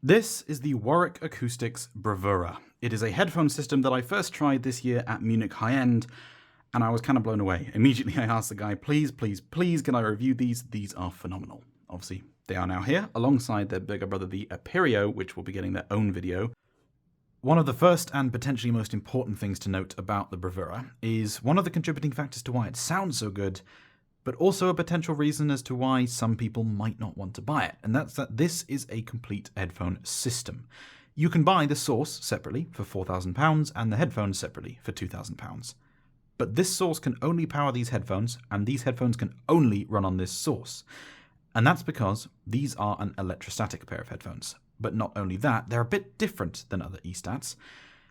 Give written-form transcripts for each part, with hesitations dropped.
This is the Warwick Acoustics BRAVURA. It is a headphone system that I first tried this year at Munich High End, and I was kind of blown away. Immediately I asked the guy, please, can I review these? These are phenomenal. Obviously, they are now here, alongside their bigger brother, the Aperio, which will be getting their own video. One of the first and potentially most important things to note about the BRAVURA is one of the contributing factors to why it sounds so good, but also a potential reason as to why some people might not want to buy it, and that's that this is a complete headphone system. You can buy the source separately for £4,000 and the headphones separately for £2,000. But this source can only power these headphones, and these headphones can only run on this source. And that's because these are an electrostatic pair of headphones. But not only that, they're a bit different than other e-stats,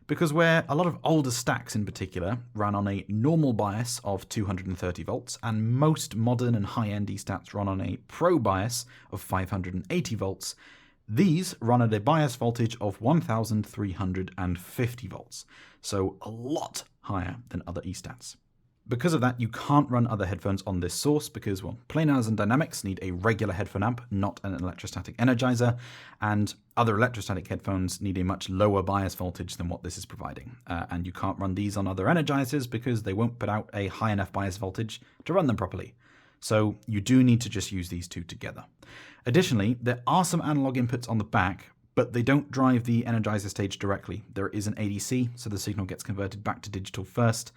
because where a lot of older stacks in particular ran on a normal bias of 230 volts, and most modern and high-end e-stats run on a pro bias of 580 volts, these run at a bias voltage of 1350 volts, so a lot higher than other e-stats. Because of that, you can't run other headphones on this source because, well, planars and dynamics need a regular headphone amp, not an electrostatic energizer, and other electrostatic headphones need a much lower bias voltage than what this is providing. And you can't run these on other energizers because they won't put out a high enough bias voltage to run them properly. So you do need to just use these two together. Additionally, there are some analog inputs on the back, but they don't drive the energizer stage directly. There is an ADC, so the signal gets converted back to digital first.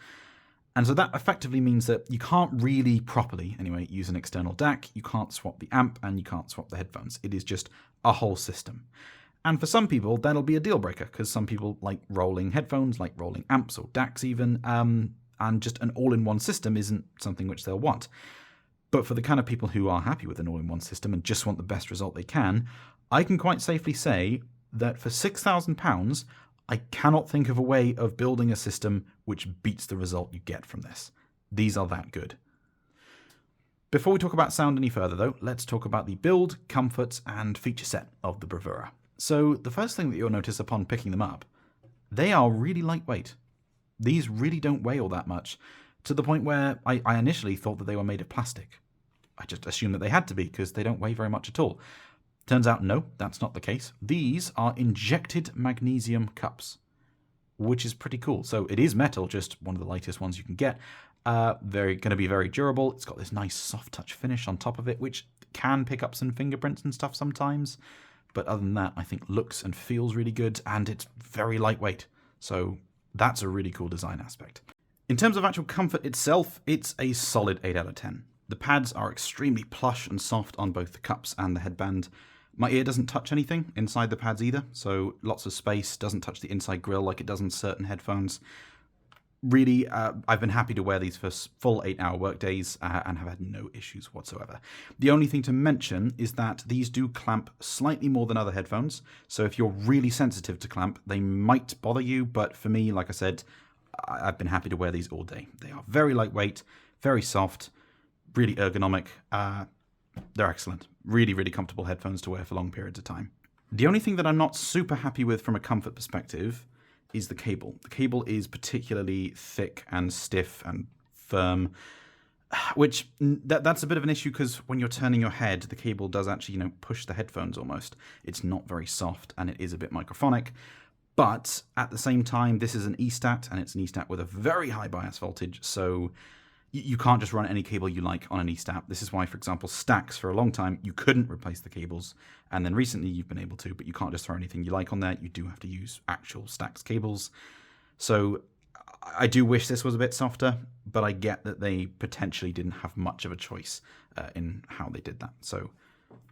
And so that effectively means that you can't really properly, anyway, use an external DAC, you can't swap the amp, and you can't swap the headphones. It is just a whole system. And for some people, that'll be a deal breaker, because some people like rolling headphones, like rolling amps or DACs even, and just an all-in-one system isn't something which they'll want. But for the kind of people who are happy with an all-in-one system and just want the best result they can, I can quite safely say that for £6,000, I cannot think of a way of building a system which beats the result you get from this. These are that good. Before we talk about sound any further though, let's talk about the build, comfort, and feature set of the BRAVURA. So the first thing that you'll notice upon picking them up, they are really lightweight. These really don't weigh all that much, to the point where I initially thought that they were made of plastic. I just assumed that they had to be because they don't weigh very much at all. Turns out, no, that's not the case. These are injected magnesium cups, which is pretty cool. So it is metal, just one of the lightest ones you can get. Going to be very durable. It's got this nice soft touch finish on top of it, which can pick up some fingerprints and stuff sometimes. But other than that, I think looks and feels really good, and it's very lightweight. So that's a really cool design aspect. In terms of actual comfort itself, it's a solid 8 out of 10. The pads are extremely plush and soft on both the cups and the headband. My ear doesn't touch anything inside the pads either, so lots of space, doesn't touch the inside grill like it does on certain headphones. Really, I've been happy to wear these for full 8-hour work days and have had no issues whatsoever. The only thing to mention is that these do clamp slightly more than other headphones, so if you're really sensitive to clamp, they might bother you, but for me, like I said, I've been happy to wear these all day. They are very lightweight, very soft, really ergonomic. They're excellent. Really, really comfortable headphones to wear for long periods of time. The only thing that I'm not super happy with from a comfort perspective is the cable. The cable is particularly thick and stiff and firm, which that's a bit of an issue because when you're turning your head, the cable does actually, push the headphones almost. It's not very soft and it is a bit microphonic. But at the same time, this is an e-stat and it's an e-stat with a very high bias voltage, so you can't just run any cable you like on an e-stat. This is why, for example, stacks for a long time, you couldn't replace the cables. And then recently you've been able to, but you can't just throw anything you like on there. You do have to use actual stacked cables. So I do wish this was a bit softer, but I get that they potentially didn't have much of a choice in how they did that. So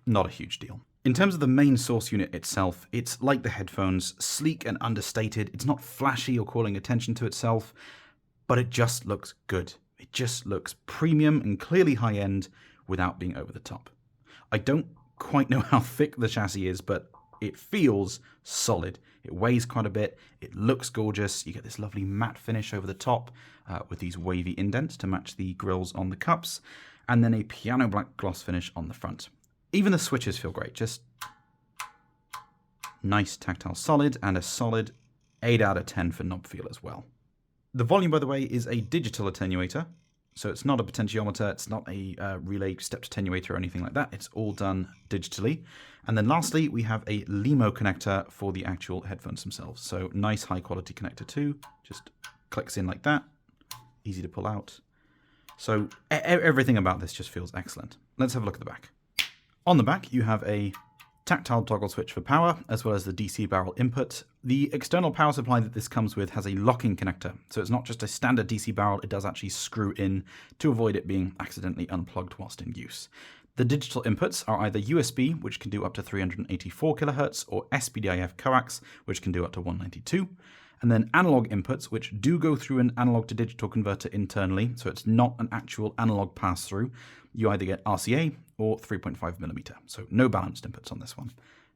not a huge deal. In terms of the main source unit itself, it's like the headphones, sleek and understated. It's not flashy or calling attention to itself, but it just looks good. It just looks premium and clearly high-end without being over the top. I don't quite know how thick the chassis is, but it feels solid. It weighs quite a bit. It looks gorgeous. You get this lovely matte finish over the top with these wavy indents to match the grills on the cups, and then a piano black gloss finish on the front. Even the switches feel great. Just nice tactile solid, and a solid 8 out of 10 for knob feel as well. The volume, by the way, is a digital attenuator, So it's not a potentiometer, it's not a relay stepped attenuator or anything like that. It's all done digitally. And then lastly, we have a LEMO connector for the actual headphones themselves. So nice high quality connector too. Just clicks in like that. Easy to pull out. So everything about this just feels excellent. Let's have a look at the back. On the back, you have a tactile toggle switch for power, as well as the DC barrel input. The external power supply that this comes with has a locking connector, so it's not just a standard DC barrel, it does actually screw in to avoid it being accidentally unplugged whilst in use. The digital inputs are either USB, which can do up to 384 kHz, or SPDIF coax, which can do up to 192. And then analog inputs, which do go through an analog to digital converter internally, so it's not an actual analog pass-through. You either get RCA or 3.5mm, so no balanced inputs on this one.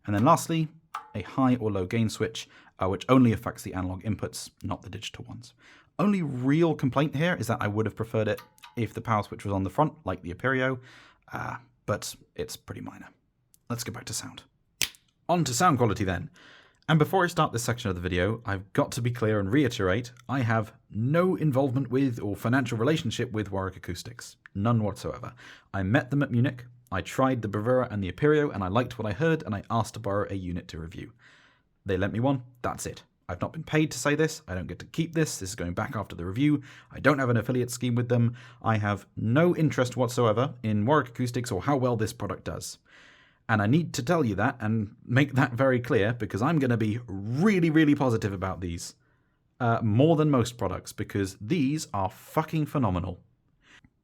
And then lastly, a high or low gain switch, which only affects the analog inputs, not the digital ones. Only real complaint here is that I would have preferred it if the power switch was on the front, like the Aperio, but it's pretty minor. Let's get back to sound. On to sound quality then. And before I start this section of the video, I've got to be clear and reiterate, I have no involvement with or financial relationship with Warwick Acoustics. None whatsoever. I met them at Munich, I tried the Bravura and the Aperio, and I liked what I heard, and I asked to borrow a unit to review. They lent me one, that's it. I've not been paid to say this, I don't get to keep this is going back after the review, I don't have an affiliate scheme with them, I have no interest whatsoever in Warwick Acoustics or how well this product does. And I need to tell you that and make that very clear because I'm going to be really, really positive about these. More than most products because these are fucking phenomenal.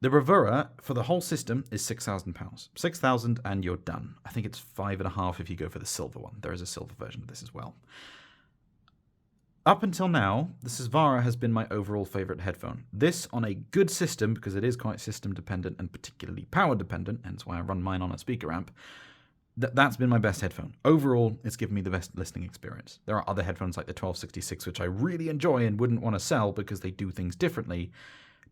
The Bravura for the whole system is £6,000. £6,000 and you're done. I think it's 5.5 if you go for the silver one. There is a silver version of this as well. Up until now, the Susvara has been my overall favourite headphone. This on a good system, because it is quite system dependent and particularly power dependent, hence why I run mine on a speaker amp. That's been my best headphone. Overall, it's given me the best listening experience. There are other headphones like the 1266, which I really enjoy and wouldn't want to sell because they do things differently.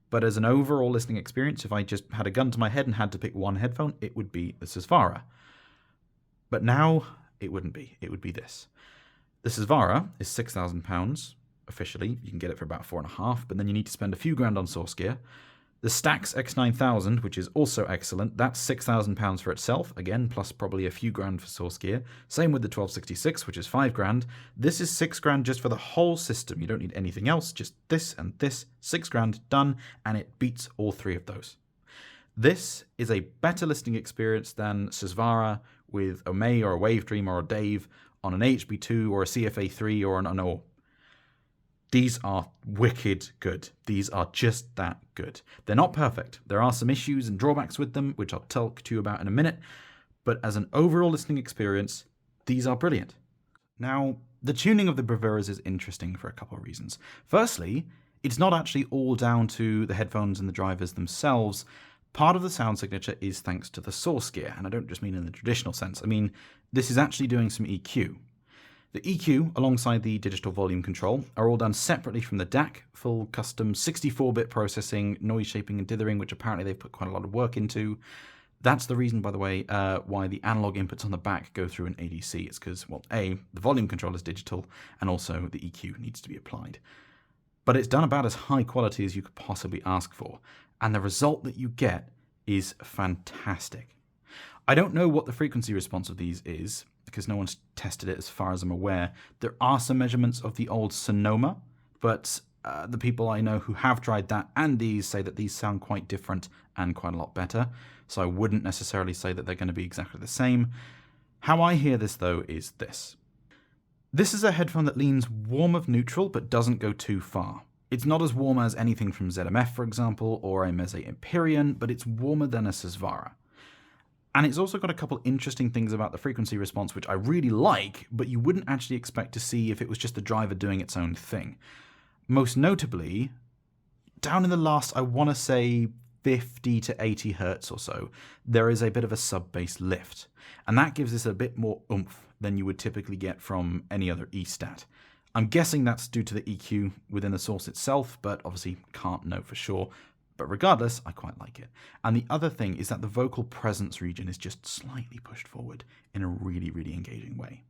But as an overall listening experience, if I just had a gun to my head and had to pick one headphone, it would be the Susvara. But now, it wouldn't be. It would be this. The Susvara is £6,000 officially. You can get it for about 4.5, but then you need to spend a few grand on source gear. The Stax X9000, which is also excellent, that's £6,000 for itself, again, plus probably a few grand for source gear. Same with the 1266, which is 5 grand. This is 6 grand just for the whole system. You don't need anything else, just this and this, 6 grand, done, and it beats all three of those. This is a better listening experience than Susvara with a May or a Wave Dream or a Dave on an HB2 or a CFA3 or an Anor. These are wicked good. These are just that good. They're not perfect. There are some issues and drawbacks with them, which I'll talk to you about in a minute. But as an overall listening experience, these are brilliant. Now, the tuning of the Bravuras is interesting for a couple of reasons. Firstly, it's not actually all down to the headphones and the drivers themselves. Part of the sound signature is thanks to the source gear, and I don't just mean in the traditional sense. I mean, this is actually doing some EQ. The EQ, alongside the digital volume control, are all done separately from the DAC, full custom 64-bit processing, noise shaping and dithering, which apparently they've put quite a lot of work into. That's the reason, by the way, why the analog inputs on the back go through an ADC. It's because, well, A, the volume control is digital, and also the EQ needs to be applied. But it's done about as high quality as you could possibly ask for, and the result that you get is fantastic. I don't know what the frequency response of these is, because no one's tested it as far as I'm aware. There are some measurements of the old Sonoma, but the people I know who have tried that and these say that these sound quite different and quite a lot better, so I wouldn't necessarily say that they're going to be exactly the same. How I hear this, though, is this. This is a headphone that leans warm of neutral, but doesn't go too far. It's not as warm as anything from ZMF, for example, or a Meze Empyrean, but it's warmer than a Susvara. And it's also got a couple interesting things about the frequency response, which I really like, but you wouldn't actually expect to see if it was just the driver doing its own thing. Most notably, down in the last, I want to say 50 to 80 hertz or so, there is a bit of a sub-bass lift. And that gives this a bit more oomph than you would typically get from any other E-stat. I'm guessing that's due to the EQ within the source itself, but obviously can't know for sure. But regardless, I quite like it. And the other thing is that the vocal presence region is just slightly pushed forward in a really, really engaging way.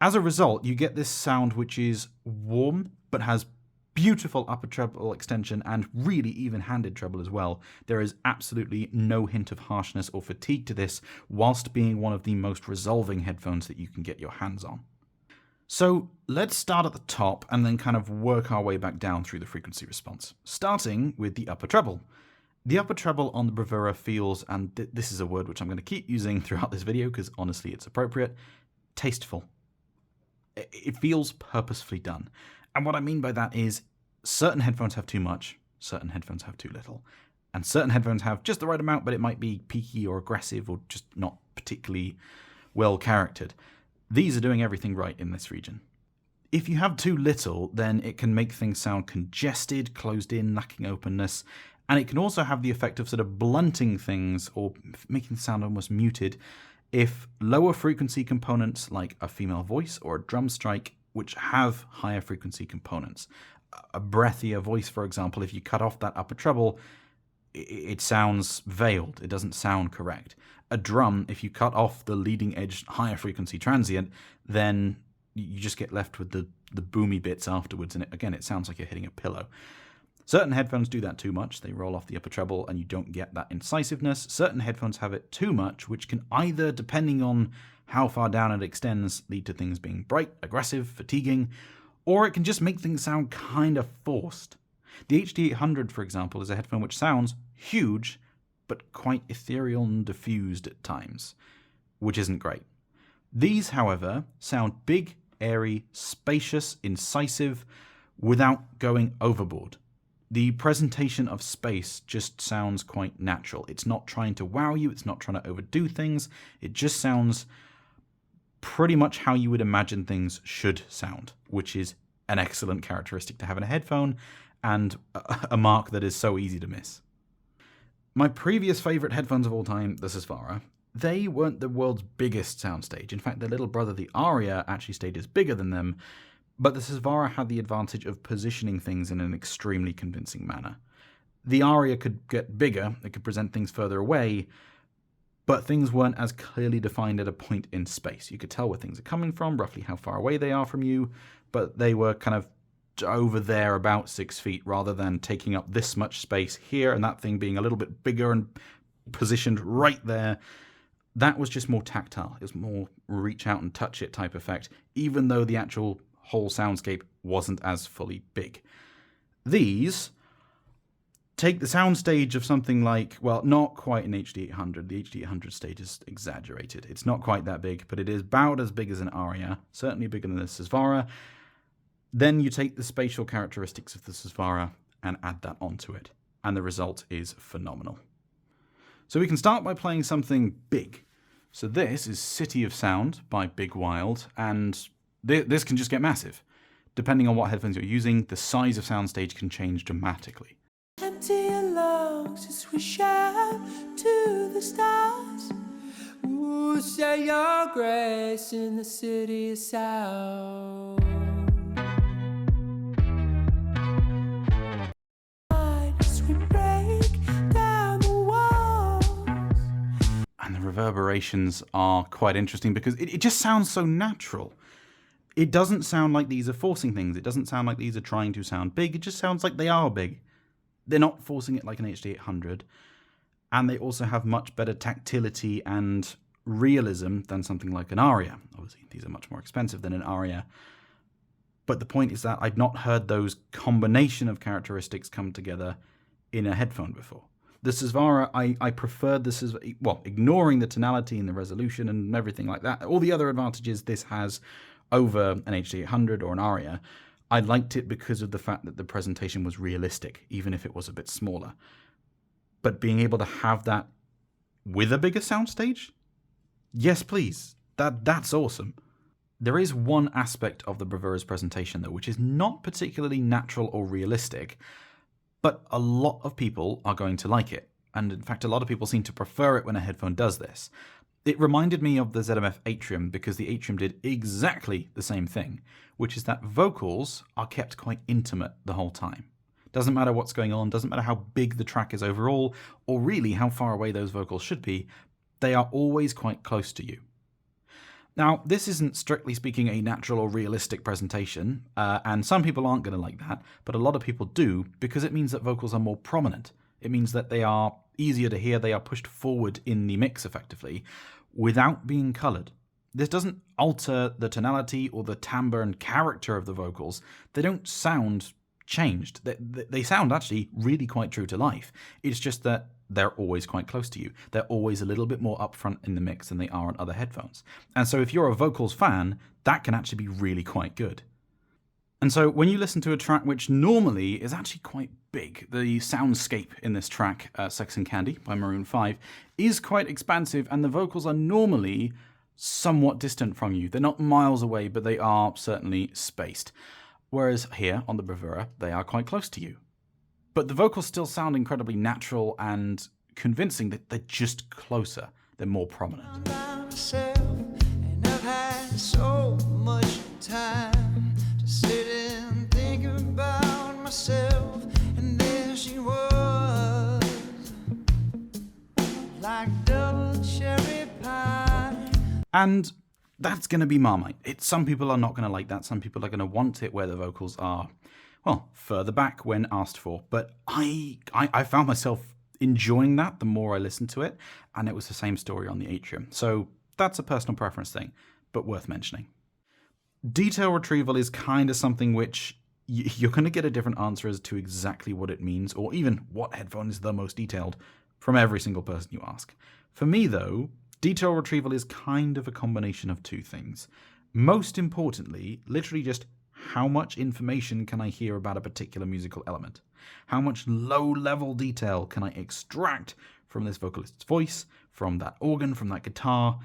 As a result, you get this sound which is warm, but has Beautiful upper treble extension and really even-handed treble as well. There is absolutely no hint of harshness or fatigue to this, whilst being one of the most resolving headphones that you can get your hands on. So let's start at the top and then kind of work our way back down through the frequency response, starting with the upper treble. The upper treble on the Bravura feels, and this is a word which I'm going to keep using throughout this video because honestly it's appropriate, tasteful. It feels purposefully done. And what I mean by that is certain headphones have too much, certain headphones have too little, and certain headphones have just the right amount, but it might be peaky or aggressive or just not particularly well charactered. These are doing everything right in this region. If you have too little, then it can make things sound congested, closed in, lacking openness, and it can also have the effect of sort of blunting things or making the sound almost muted if lower frequency components like a female voice or a drum strike, which have higher frequency components. A breathier voice, for example, if you cut off that upper treble, it sounds veiled. It doesn't sound correct. A drum, if you cut off the leading edge higher frequency transient, then you just get left with the boomy bits afterwards, and again, it sounds like you're hitting a pillow. Certain headphones do that too much. They roll off the upper treble and you don't get that incisiveness. Certain headphones have it too much, which can either, depending on how far down it extends, lead to things being bright, aggressive, fatiguing, or it can just make things sound kind of forced. The HD800, for example, is a headphone which sounds huge, but quite ethereal and diffused at times, which isn't great. These, however, sound big, airy, spacious, incisive, without going overboard. The presentation of space just sounds quite natural. It's not trying to wow you, it's not trying to overdo things, it just sounds pretty much how you would imagine things should sound, which is an excellent characteristic to have in a headphone, and a mark that is so easy to miss. My previous favourite headphones of all time, the Susvara, they weren't the world's biggest soundstage. In fact, their little brother, the Aria, actually stages bigger than them, but the Susvara had the advantage of positioning things in an extremely convincing manner. The Aria could get bigger, it could present things further away, but things weren't as clearly defined at a point in space. You could tell where things are coming from, roughly how far away they are from you, but they were kind of over there about 6 feet rather than taking up this much space here and that thing being a little bit bigger and positioned right there. That was just more tactile. It was more reach out and touch it type effect, even though the actual whole soundscape wasn't as fully big. These take the soundstage of something like, well, not quite an HD800. The HD800 stage is exaggerated. It's not quite that big, but it is about as big as an Aria, certainly bigger than the Susvara. Then you take the spatial characteristics of the Susvara and add that onto it, and the result is phenomenal. So we can start by playing something big. So this is City of Sound by Big Wild, and this can just get massive. Depending on what headphones you're using, the size of soundstage can change dramatically. Empty lungs as we shout to the stars. Ooh, say your grace in the city of sound. As we break down the walls. And the reverberations are quite interesting because it just sounds so natural. It doesn't sound like these are forcing things. It doesn't sound like these are trying to sound big. It just sounds like they are big. They're not forcing it like an HD800. And they also have much better tactility and realism than something like an Aria. Obviously, these are much more expensive than an Aria. But the point is that I'd not heard those combination of characteristics come together in a headphone before. The Susvara, I preferred the Susvara, well, ignoring the tonality and the resolution and everything like that. All the other advantages this has over an HD800 or an Aria, I liked it because of the fact that the presentation was realistic, even if it was a bit smaller. But being able to have that with a bigger soundstage? Yes, please. That's awesome. There is one aspect of the Bravura's presentation, though, which is not particularly natural or realistic, but a lot of people are going to like it. And in fact, a lot of people seem to prefer it when a headphone does this. It reminded me of the ZMF Atrium because the Atrium did exactly the same thing, which is that vocals are kept quite intimate the whole time. Doesn't matter what's going on, doesn't matter how big the track is overall, or really how far away those vocals should be, they are always quite close to you. Now, this isn't strictly speaking a natural or realistic presentation, and some people aren't going to like that, but a lot of people do, because it means that vocals are more prominent. It means that they are easier to hear, they are pushed forward in the mix effectively, without being coloured. This doesn't alter the tonality or the timbre and character of the vocals. They don't sound changed. They sound actually really quite true to life. It's just that they're always quite close to you. They're always a little bit more upfront in the mix than they are on other headphones. And so if you're a vocals fan, that can actually be really quite good. And so when you listen to a track which normally is actually quite big, the soundscape in this track, Sex and Candy by Maroon 5, is quite expansive, and the vocals are normally somewhat distant from you. They're not miles away, but they are certainly spaced. Whereas here on the Bravura, they are quite close to you. But the vocals still sound incredibly natural and convincing that they're just closer. They're more prominent. And that's going to be Marmite. Some people are not going to like that. Some people are going to want it where the vocals are, well, further back when asked for. But I found myself enjoying that the more I listened to it, and it was the same story on the Atrium. So that's a personal preference thing, but worth mentioning. Detail retrieval is kind of something which you're going to get a different answer as to exactly what it means, or even what headphone is the most detailed, from every single person you ask. For me, though, detail retrieval is kind of a combination of two things. Most importantly, literally just how much information can I hear about a particular musical element? How much low-level detail can I extract from this vocalist's voice, from that organ, from that guitar?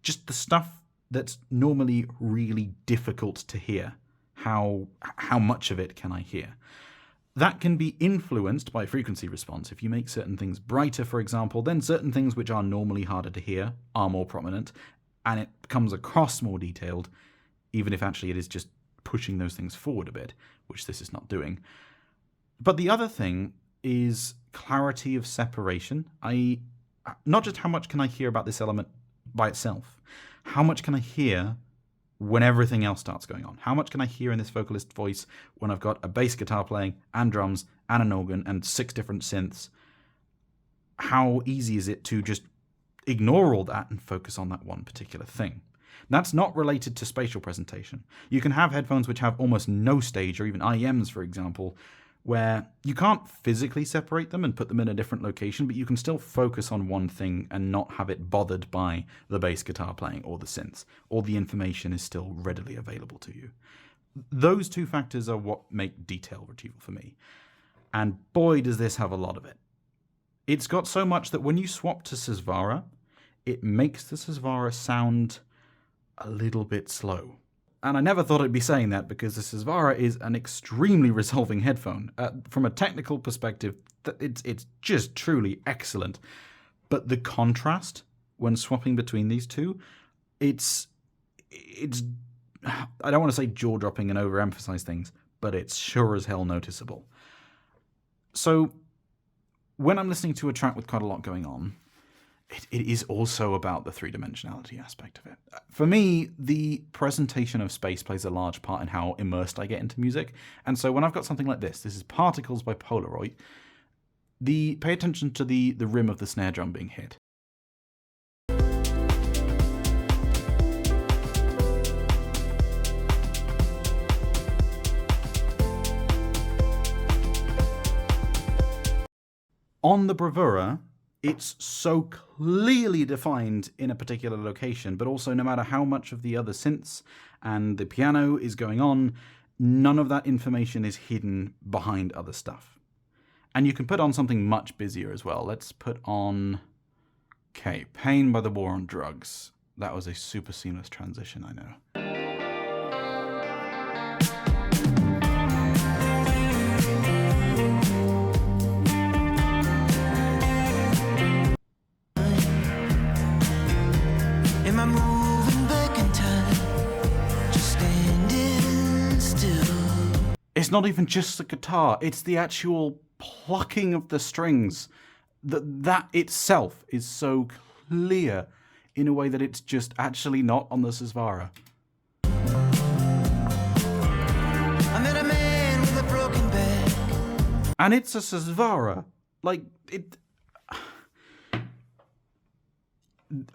Just the stuff that's normally really difficult to hear. How much of it can I hear? That can be influenced by frequency response. If you make certain things brighter, for example, then certain things which are normally harder to hear are more prominent, and it comes across more detailed, even if actually it is just pushing those things forward a bit, which this is not doing. But the other thing is clarity of separation. Not just how much can I hear about this element by itself, how much can I hear when everything else starts going on? How much can I hear in this vocalist's voice when I've got a bass guitar playing and drums and an organ and 6 different synths? How easy is it to just ignore all that and focus on that one particular thing? That's not related to spatial presentation. You can have headphones which have almost no stage, or even IEMs, for example, where you can't physically separate them and put them in a different location, but you can still focus on one thing and not have it bothered by the bass guitar playing or the synths. All the information is still readily available to you. Those two factors are what make detail retrieval for me. And boy, does this have a lot of it. It's got so much that when you swap to Susvara, it makes the Susvara sound a little bit slow. And I never thought I'd be saying that, because the Susvara is an extremely resolving headphone. From a technical perspective, it's just truly excellent. But the contrast when swapping between these two, it's I don't want to say jaw-dropping and overemphasize things, but it's sure as hell noticeable. So when I'm listening to a track with quite a lot going on, it is also about the three-dimensionality aspect of it. For me, the presentation of space plays a large part in how immersed I get into music. And so when I've got something like this is Particles by Polaroid, pay attention to the rim of the snare drum being hit. On the Bravura, it's so clearly defined in a particular location, but also no matter how much of the other synths and the piano is going on, none of that information is hidden behind other stuff. And you can put on something much busier as well. Let's put on, Pain by the War on Drugs. That was a super seamless transition, I know. It's not even just the guitar, it's the actual plucking of the strings. That itself is so clear in a way that it's just actually not on the Susvara. I met a man with a broken back. And it's a Susvara. Like, it...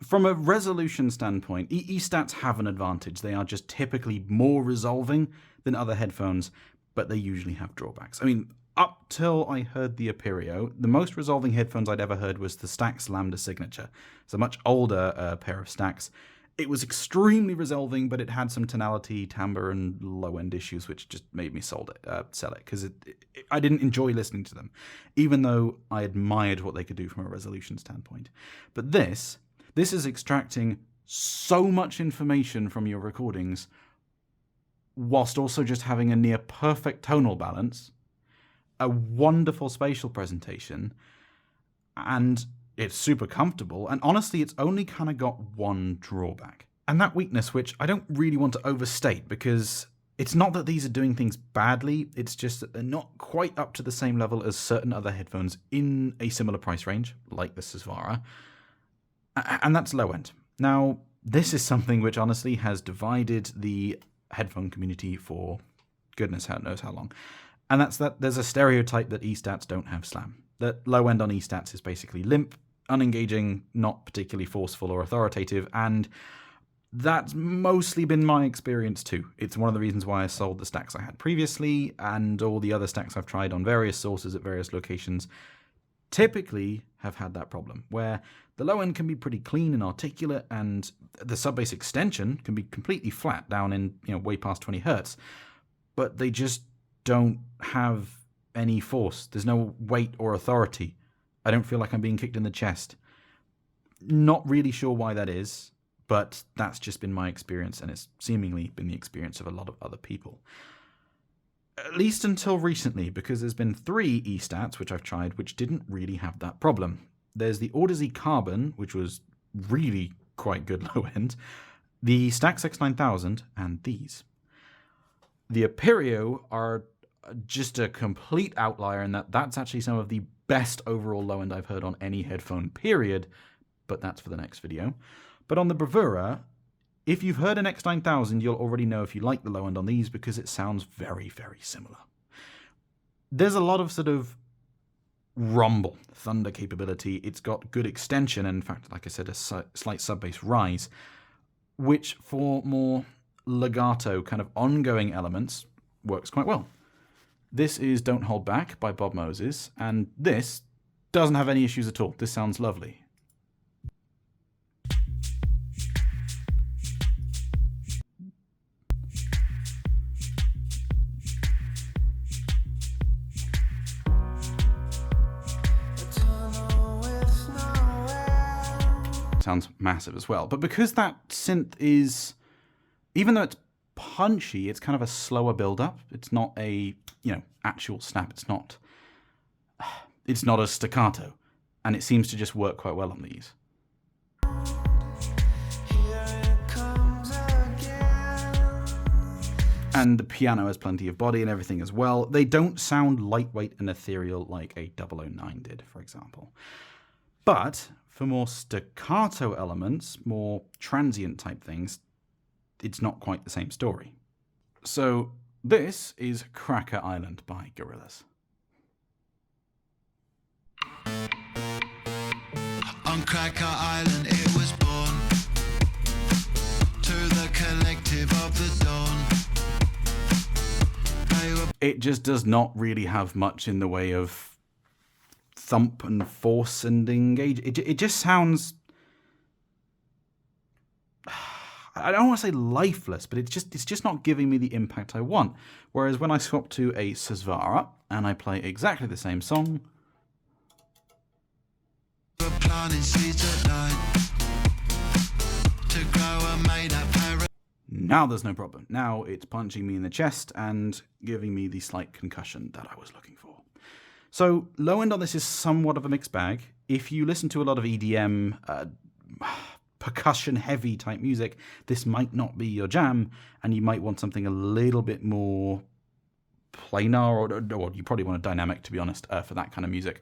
From a resolution standpoint, E-Stats have an advantage. They are just typically more resolving than other headphones, but they usually have drawbacks. I mean, up till I heard the Aperio, the most resolving headphones I'd ever heard was the Stax Lambda Signature. It's a much older pair of Stax. It was extremely resolving, but it had some tonality, timbre, and low-end issues, which just made me sell it, because I didn't enjoy listening to them, even though I admired what they could do from a resolution standpoint. But this is extracting so much information from your recordings, whilst also just having a near perfect tonal balance, a wonderful spatial presentation, and it's super comfortable. And honestly, it's only kind of got one drawback. And that weakness, which I don't really want to overstate, because it's not that these are doing things badly, it's just that they're not quite up to the same level as certain other headphones in a similar price range, like the Susvara, and that's low end. Now, this is something which honestly has divided the headphone community for goodness knows how long. And that's that there's a stereotype that E-Stats don't have slam. That low end on E-Stats is basically limp, unengaging, not particularly forceful or authoritative, and that's mostly been my experience too. It's one of the reasons why I sold the Stax I had previously, and all the other Stax I've tried on various sources at various locations typically have had that problem, where the low end can be pretty clean and articulate, and the sub-bass extension can be completely flat down in, way past 20 hertz, but they just don't have any force. There's no weight or authority. I don't feel like I'm being kicked in the chest. Not really sure why that is, but that's just been my experience, and it's seemingly been the experience of a lot of other people. At least until recently, because there's been 3 E-Stats which I've tried which didn't really have that problem. There's the Audeze Carbon, which was really quite good low end, the Stax X9000, and these. The Aperio are just a complete outlier in that that's actually some of the best overall low end I've heard on any headphone, period, but that's for the next video. But on the Bravura, if you've heard an X9000, you'll already know if you like the low end on these, because it sounds very, very similar. There's a lot of sort of rumble, thunder capability. It's got good extension, and in fact, like I said, a slight sub-bass rise, which for more legato kind of ongoing elements works quite well. This is Don't Hold Back by Bob Moses, and this doesn't have any issues at all. This sounds lovely. Sounds massive as well. But because that synth is, even though it's punchy, it's kind of a slower build-up. It's not a, actual snap. It's not a staccato. And it seems to just work quite well on these. And the piano has plenty of body and everything as well. They don't sound lightweight and ethereal like a 009 did, for example. But for more staccato elements, more transient type things, it's not quite the same story. So this is Cracker Island by Gorillaz. On Cracker Island it was born, to the collective of the dawn. It just does not really have much in the way of thump and force and engage. It just sounds, I don't want to say lifeless, but it's just not giving me the impact I want. Whereas when I swap to a Susvara and I play exactly the same song, now there's no problem. Now it's punching me in the chest and giving me the slight concussion that I was looking for. So low end on this is somewhat of a mixed bag. If you listen to a lot of EDM, percussion heavy type music, this might not be your jam, and you might want something a little bit more planar, or you probably want a dynamic, to be honest, for that kind of music.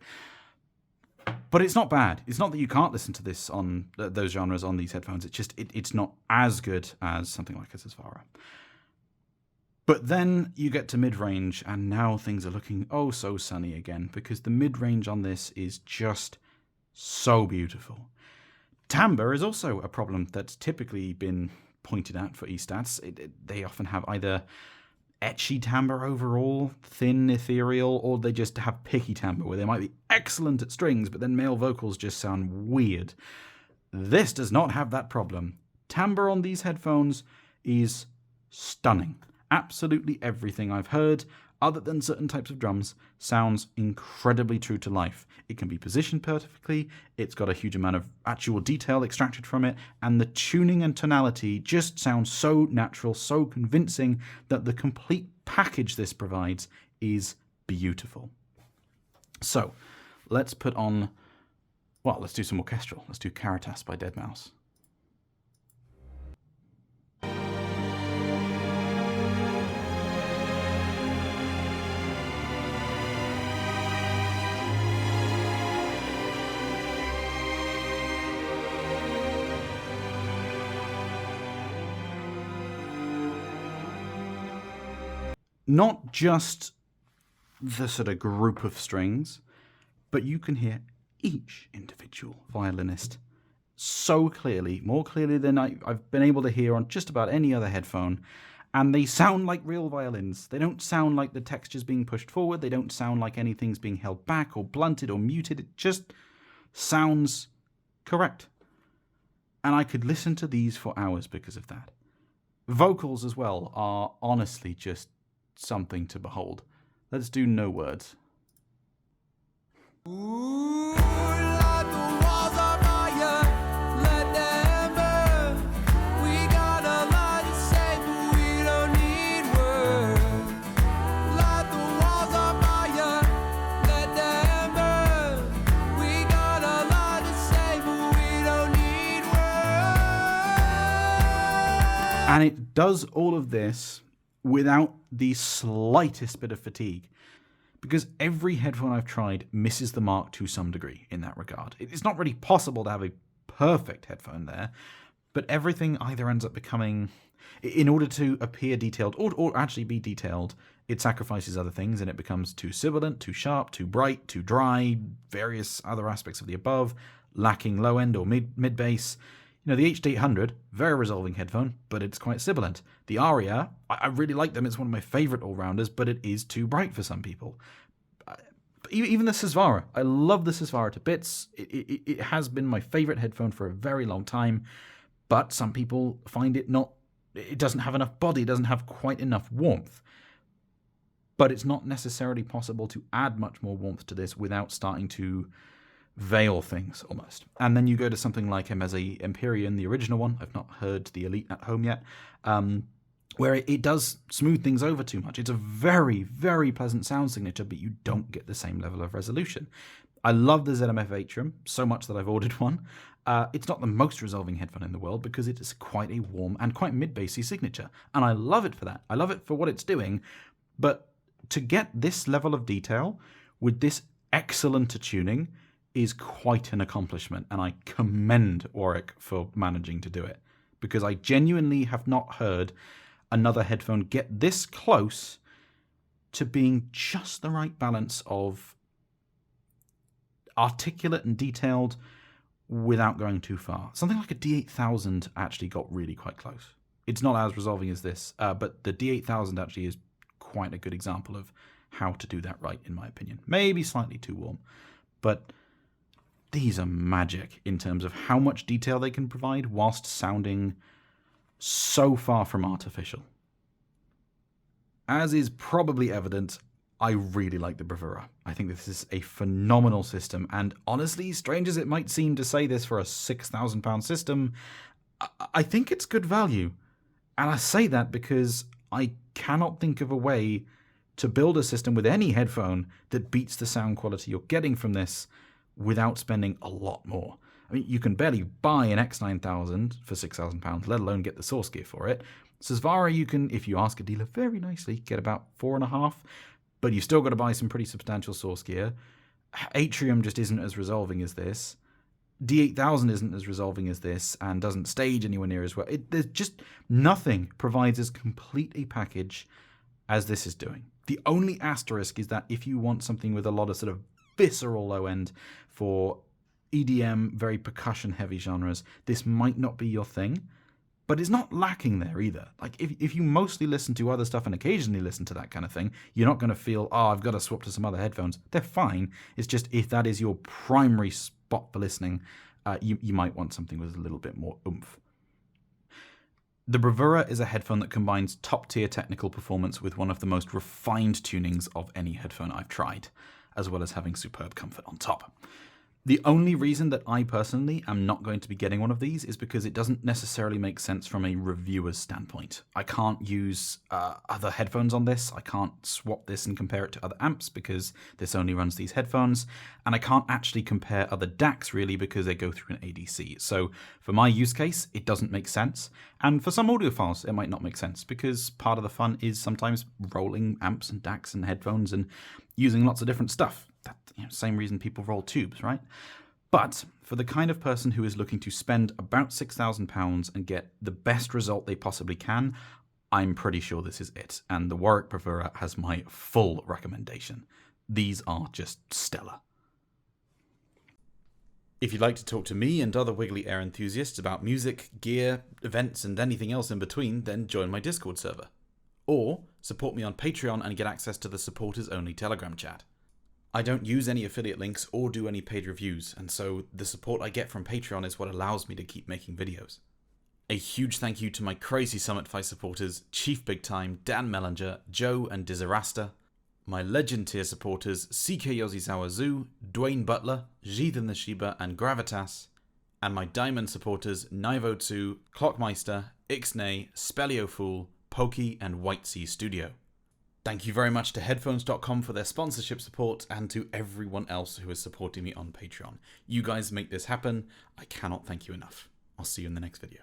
But it's not bad. It's not that you can't listen to this on those genres on these headphones. It's just it's not as good as something like a Sesvara. But then you get to mid-range, and now things are looking oh so sunny again, because the mid-range on this is just so beautiful. Timbre is also a problem that's typically been pointed out for E-stats. They often have either etchy timbre overall, thin, ethereal, or they just have picky timbre, where they might be excellent at strings, but then male vocals just sound weird. This does not have that problem. Timbre on these headphones is stunning. Absolutely everything I've heard, other than certain types of drums, sounds incredibly true to life. It can be positioned perfectly, it's got a huge amount of actual detail extracted from it, and the tuning and tonality just sounds so natural, so convincing, that the complete package this provides is beautiful. So, let's put on, well, let's do some orchestral. Let's do Caritas by Deadmau5. Not just the sort of group of strings, but you can hear each individual violinist so clearly, more clearly than I've been able to hear on just about any other headphone, and they sound like real violins. They don't sound like the texture's being pushed forward, they don't sound like anything's being held back or blunted or muted, it just sounds correct. And I could listen to these for hours because of that. Vocals as well are honestly just something to behold. Let's do No Words. Ooh, like the walls are fire, let them burn. We got a lot to say, but we don't need words. Like the walls are fire, let them burn. We got a lot to say, but we don't need words. And it does all of this without the slightest bit of fatigue, because every headphone I've tried misses the mark to some degree in that regard. It's not really possible to have a perfect headphone there, but everything either ends up becoming, in order to appear detailed or actually be detailed, it sacrifices other things and it becomes too sibilant, too sharp, too bright, too dry, various other aspects of the above, lacking low end or mid bass. You know, the HD800, very resolving headphone, but it's quite sibilant. The Aria, I really like them, it's one of my favourite all-rounders, but it is too bright for some people. Even the Sesvara, I love the Sesvara to bits. It has been my favourite headphone for a very long time, but some people find it doesn't have enough body, it doesn't have quite enough warmth. But it's not necessarily possible to add much more warmth to this without starting to veil things almost. And then you go to something like Emeze Empyrean, the original one. I've not heard the Elite at home yet, where it does smooth things over too much. It's a very, very pleasant sound signature, but you don't get the same level of resolution. I love the ZMF Atrium so much that I've ordered one. It's not the most resolving headphone in the world because it is quite a warm and quite mid-bassy signature, and I love it for that. I love it for what it's doing, but to get this level of detail with this excellent tuning is quite an accomplishment, and I commend Warwick for managing to do it, because I genuinely have not heard another headphone get this close to being just the right balance of articulate and detailed without going too far. Something like a D8000 actually got really quite close. It's not as resolving as this, but the D8000 actually is quite a good example of how to do that right, in my opinion. Maybe slightly too warm, but these are magic in terms of how much detail they can provide whilst sounding so far from artificial. As is probably evident, I really like the Bravura. I think this is a phenomenal system, and honestly, strange as it might seem to say this for a £6,000 system, I think it's good value. And I say that because I cannot think of a way to build a system with any headphone that beats the sound quality you're getting from this without spending a lot more. I mean, you can barely buy an X9000 for £6,000, let alone get the source gear for it. Sesvara, you can, if you ask a dealer very nicely, get about 4.5, but you've still got to buy some pretty substantial source gear. Atrium just isn't as resolving as this. D8000 isn't as resolving as this and doesn't stage anywhere near as well. There's just nothing provides as complete a package as this is doing. The only asterisk is that if you want something with a lot of sort of visceral low end for EDM, very percussion heavy genres, this might not be your thing, but it's not lacking there either. Like if you mostly listen to other stuff and occasionally listen to that kind of thing, you're not going to feel, oh, I've got to swap to some other headphones. They're fine. It's just if that is your primary spot for listening, you might want something with a little bit more oomph. The Bravura is a headphone that combines top-tier technical performance with one of the most refined tunings of any headphone I've tried, as well as having superb comfort on top. The only reason that I personally am not going to be getting one of these is because it doesn't necessarily make sense from a reviewer's standpoint. I can't use other headphones on this. I can't swap this and compare it to other amps because this only runs these headphones. And I can't actually compare other DACs really because they go through an ADC. So for my use case, it doesn't make sense. And for some audiophiles, it might not make sense because part of the fun is sometimes rolling amps and DACs and headphones and using lots of different stuff. That, same reason people roll tubes, right? But for the kind of person who is looking to spend about £6,000 and get the best result they possibly can, I'm pretty sure this is it. And the Warwick Bravura has my full recommendation. These are just stellar. If you'd like to talk to me and other Wiggly Air enthusiasts about music, gear, events, and anything else in between, then join my Discord server. Or support me on Patreon and get access to the supporters-only Telegram chat. I don't use any affiliate links or do any paid reviews, and so the support I get from Patreon is what allows me to keep making videos. A huge thank you to my crazy Summit Fi supporters, Chief Big Time, Dan Mellinger, Joe and Dizarasta, my Legend tier supporters, CK Yozizawa Zoo, Dwayne Butler, Jithan the Shiba and Gravitas, and my Diamond supporters, Naivo2, Clockmeister, Ixnay, Spellio Fool, Pokey and White Sea Studio. Thank you very much to headphones.com for their sponsorship support and to everyone else who is supporting me on Patreon. You guys make this happen. I cannot thank you enough. I'll see you in the next video.